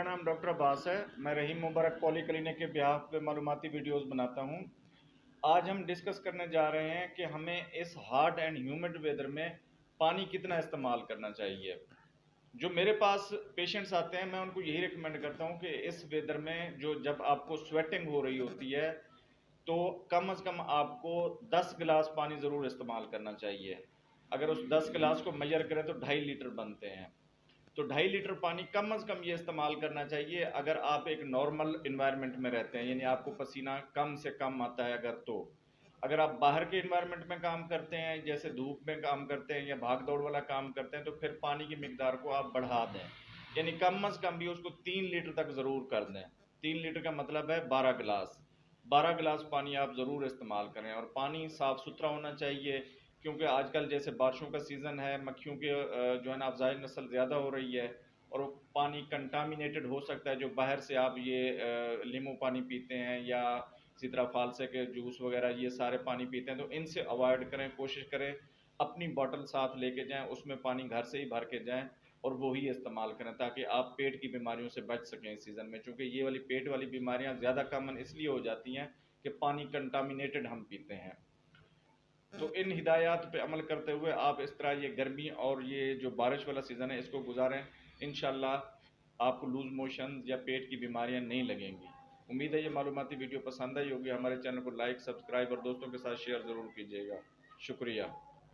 मेरा नाम डॉक्टर अब्बास है। मैं रहीम मुबारक पॉली क्लिनिक के बिहाफ पे मालूमाती वीडियोस बनाता हूँ। आज हम डिस्कस करने जा रहे हैं कि हमें इस हॉट एंड ह्यूमिड वेदर में पानी कितना इस्तेमाल करना चाहिए। जो मेरे पास पेशेंट्स आते हैं मैं उनको यही रिकमेंड करता हूँ कि इस वेदर में जो जब आपको स्वेटिंग हो रही होती है तो कम से कम आपको 10 गिलास पानी ज़रूर इस्तेमाल करना चाहिए। अगर उस 10 गिलास को मेजर करें तो 2.5 लीटर बनते हैं। तो 2.5 लीटर पानी कम से कम ये इस्तेमाल करना चाहिए अगर आप एक नॉर्मल इन्वायरमेंट में रहते हैं, यानी आपको पसीना कम से कम आता है अगर तो। अगर आप बाहर के इन्वायरमेंट में काम करते हैं, जैसे धूप में काम करते हैं या भाग दौड़ वाला काम करते हैं, तो फिर पानी की मिकदार को आप बढ़ा दें, यानी कम से कम भी उसको 3 लीटर तक ज़रूर कर दें। 3 लीटर का मतलब है 12 गिलास। 12 गिलास पानी आप ज़रूर इस्तेमाल करें, और पानी साफ़ सुथरा होना चाहिए, क्योंकि आजकल जैसे बारिशों का सीज़न है, मक्खियों के जो है ना अफजाइल नस्ल ज़्यादा हो रही है, और वो पानी कंटामिनेटेड हो सकता है। जो बाहर से आप ये लीमू पानी पीते हैं या इसी तरह फालसे के जूस वगैरह ये सारे पानी पीते हैं, तो इनसे अवॉइड करें। कोशिश करें अपनी बॉटल साथ लेके जाएं, उसमें पानी घर से ही भर के जाएं और वो ही इस्तेमाल करें, ताकि आप पेट की बीमारियों से बच सकें इस सीज़न में। चूँकि ये वाली पेट वाली बीमारियां ज़्यादा कॉमन इसलिए हो जाती हैं कि पानी कंटामिनेटेड हम पीते हैं। तो इन हिदायत पे अमल करते हुए आप इस तरह ये गर्मी और ये जो बारिश वाला सीज़न है इसको गुजारें। इंशाल्लाह आपको लूज़ मोशन या पेट की बीमारियां नहीं लगेंगी। उम्मीद है ये मालूमाती वीडियो पसंद आई होगी। हमारे चैनल को लाइक, सब्सक्राइब और दोस्तों के साथ शेयर ज़रूर कीजिएगा। शुक्रिया।